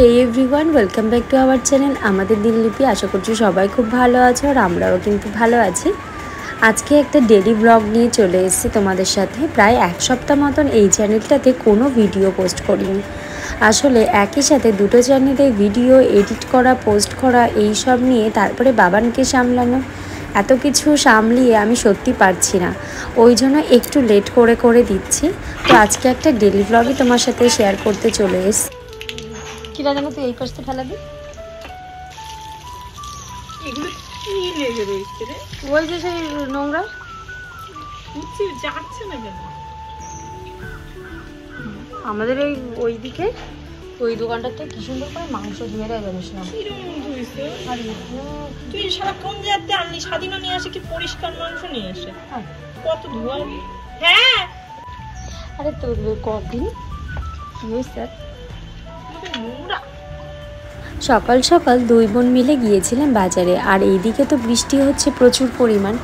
Hey everyone, welcome back to our channel আমাদের দিনলিপি। আশা করছি সবাই খুব ভালো আছো আর আমরাও কিন্তু ভালো আছি। আজকে একটা ডেলি ব্লগ নিয়ে চলে এসেছি তোমাদের সাথে। প্রায় এক সপ্তাহ মতন এই চ্যানেলটাতে কোনো ভিডিও পোস্ট করিনি। আসলে একই সাথে দুটো চ্যানেলে ভিডিও এডিট করা, পোস্ট করা, এই সব নিয়ে, তারপরে বাবানকে সামলানো, এত কিছু সামলিয়ে আমি সত্যি পারছি না। ওই জন্য একটু লেট করে দিচ্ছি। তো আজকে একটা ডেলি ব্লগই তোমার সাথে শেয়ার করতে চলে এসেছি। কিরা জানো তুই এই পাশে ফেলা দি, এগুলো কি লেগে রয়েছে রে? ওই যে সেই নোংরা উঠছে, যাচ্ছে না কেন? আমাদের ওই দিকে ওই দোকানটাতে কি সুন্দর করে মাংস ধুয়ে দেয় জানিস না। কিরকম ধুইছে? তুই সারাক্ষণ যাতে আনলি, স্বাধীন নিয়ে আসে কি পরিষ্কার মাংস নিয়ে আসে? কত ধোয়া। হ্যাঁ আরে তোর কদিন কি হয়েছে? নোংরা। সকাল সকাল দুই বোন মিলে গিয়েছিলাম বাজারে, আর এইদিকে তো বৃষ্টি হচ্ছে প্রচুর পরিমাণ।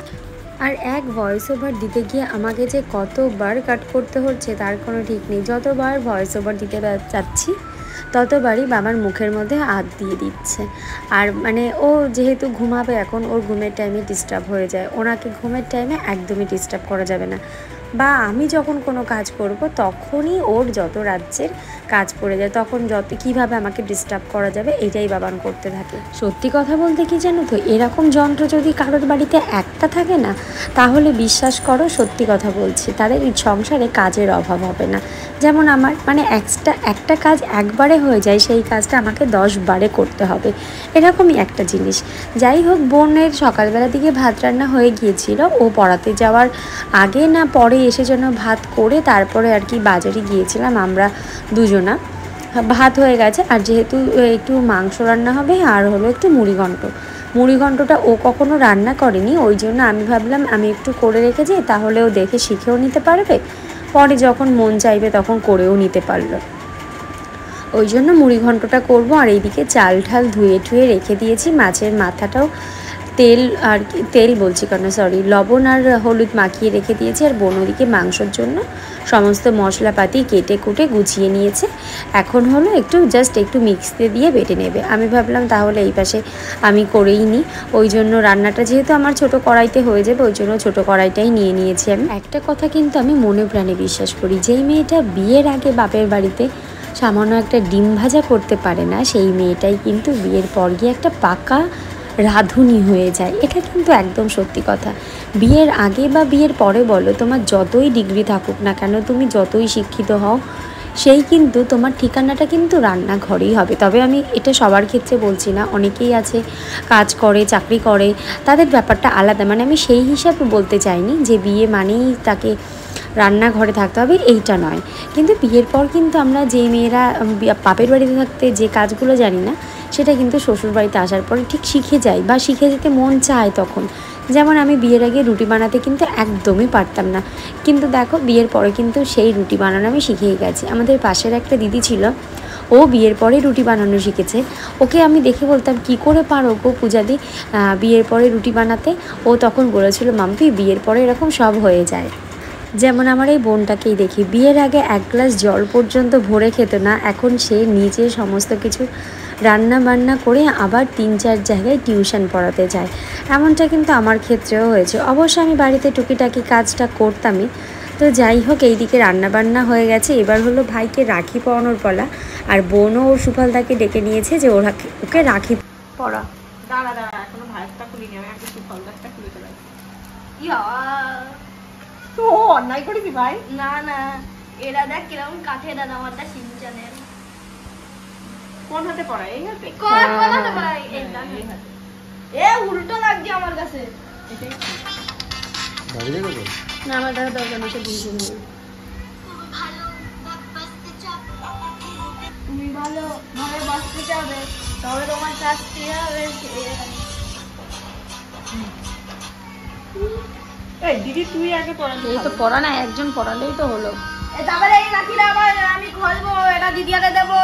আর এক ভয়েস ওভার দিতে গিয়ে আমাকে যে কতবার কাট করতে হচ্ছে তার কোনো ঠিক নেই। যতবার ভয়েস ওভার দিতে যাচ্ছি ততবারই বাবার মুখের মধ্যে হাত দিয়ে দিচ্ছে। আর মানে ও যেহেতু ঘুমাবে এখন, ওর ঘুমের টাইমে ডিস্টার্ব হয়ে যায়। ওনাকে ঘুমের টাইমে একদমই ডিস্টার্ব করা যাবে না, বা আমি যখন কোনো কাজ করব তখনই ওর যত রাজ্যের কাজ পড়ে যায়, তখন কীভাবে আমাকে ডিস্টার্ব করা যাবে এটাই বাবান করতে থাকে। সত্যি কথা বলতে কি জানো তো, এরকম যন্ত্র যদি কারোর বাড়িতে একটা থাকে না, তাহলে বিশ্বাস করো, সত্যি কথা বলছি, তাদের এই সংসারে কাজের অভাব হবে না। যেমন আমার মানে একটা কাজ একবারে হয়ে যায়, সেই কাজটা আমাকে 10 বারে করতে হবে, এরকমই একটা জিনিস। যাই হোক, বোনের সকালবেলা দিকে ভাত রান্না হয়ে গিয়েছিল। ও পড়াতে যাওয়ার আগে না পরে এসে যেন ভাত করে তারপরে আর কি বাজারে গিয়েছিলাম আমরা দুজনা। ভাত হয়ে গেছে, আর যেহেতু একটু মাংস রান্না হবে আর হলো একটু মুড়িঘণ্টটা ও কখনো রান্না করেনি, ওই জন্য আমি ভাবলাম আমি একটু করে রেখে যাই, তাহলে ও দেখে শিখেও নিতে পারবে, পরে যখন মন চাইবে তখন করেও নিতে পারলো। ওই জন্য মুড়িঘণ্টটা করবো। আর এইদিকে চাল ঠাল ধুয়ে রেখে দিয়েছি। মাছের মাথাটাও তেল বলছি কেন, সরি, লবণ আর হলুদ মাখিয়ে রেখে দিয়েছি। আর বোন ওদিকে মাংসর জন্য সমস্ত মশলাপাতি কেটে কুটে গুছিয়ে নিয়েছে। এখন হলো একটু মিক্সিতে দিয়ে বেটে নেবে। আমি ভাবলাম তাহলে এই পাশে আমি করেই নিই। ওই জন্য রান্নাটা যেহেতু আমার ছোট কড়াইতে হয়ে যাবে, ওই জন্য ছোটো কড়াইটাই নিয়ে নিয়েছি আমি। একটা কথা কিন্তু আমি মনে প্রাণে বিশ্বাস করি, যেই মেয়েটা বিয়ের আগে বাপের বাড়িতে সামান্য একটা ডিম ভাজা করতে পারে না, সেই মেয়েটাই কিন্তু বিয়ের পর গিয়ে একটা পাকা রাঁধুনি হয়ে যায়। এটা কিন্তু একদম সত্যি কথা। বিয়ের আগে বা বিয়ের পরে বলো, তোমার যতই ডিগ্রি থাকুক না কেন, তুমি যতই শিক্ষিত হও, সেই কিন্তু তোমার ঠিকানাটা কিন্তু রান্নাঘরেই হবে। তবে আমি এটা সবার ক্ষেত্রে বলছি না, অনেকেই আছে কাজ করে, চাকরি করে, তাদের ব্যাপারটা আলাদা। মানে আমি সেই হিসাবে বলতে চাইনি যে বিয়ে মানেই তাকে রান্নাঘরে থাকতে হবে, এইটা নয়। কিন্তু বিয়ের পর কিন্তু আমরা যেই মেয়েরা বাপের বাড়িতে থাকতে যে কাজগুলো জানি না, সেটা কিন্তু শ্বশুর বাড়িতে আসার পরে ঠিক শিখে যাই, বা শিখে যেতে মন চায় তখন। যেমন আমি বিয়ের আগে রুটি বানাতে কিন্তু একদমই পারতাম না, কিন্তু দেখো বিয়ের পরে কিন্তু সেই রুটি বানানো আমি শিখেই গেছি। আমাদের পাশের একটা দিদি ছিল, ও বিয়ের পরে রুটি বানানো শিখেছে। ওকে আমি দেখে বলতাম, কি করে পারো গো পূজাদি বিয়ের পরে রুটি বানাতে? ও তখন বলেছিল, মাম্পি বিয়ের পরে এরকম সব হয়ে যায়। যেমন আমার এই বোনটাকেই দেখি, বিয়ের আগে এক গ্লাস জল পর্যন্ত ভরে খেত না, এখন সে নিজে সমস্ত কিছু রান্না বান্না করে আবার 3-4 জায়গায় টিউশন পড়াতে যায়। এমনটা কিন্তু আমার ক্ষেত্রেও হয়েছে। অবশ্য আমি বাড়িতে টুকিটাকি কাজটা করতামই। তো যাই হোক, এইদিকে রান্নাবান্না হয়ে গেছে। এবার হলো ভাইকে রাখি পরানোর পালা, আর বোনও ওর সুফলদাকে ডেকে নিয়েছে যে ওকে রাখি পরা। দাঁড়া এখনো ভাতটা খুলিনি, আমি আগে সুফলদারটা খুলে চলে আসি। তো অন্যায় করেছি ভাই? না, এরা দেখ কিরকম কাঠে দাদা আমারটা সিনচানের। কোন হাতে পড়া? এই হাতে? কোন হাতে পড়া? এই হাতে। এ উল্টো লাগছে আমার কাছে। না, আমার দাদা দরকার নেই, বুঝে নেই। তুমি ভালো ভাবে বাঁচতে চাবে, তবে তোমার শাস্তি হবে। এই দিদি তুই আগে পড়ালি। এই তো পড়া না, একজন পড়ালেই তো হলো। তারপরে এই রাখিটা আবার আমি খুলবো, এটা দিদিয়াকে দেবো।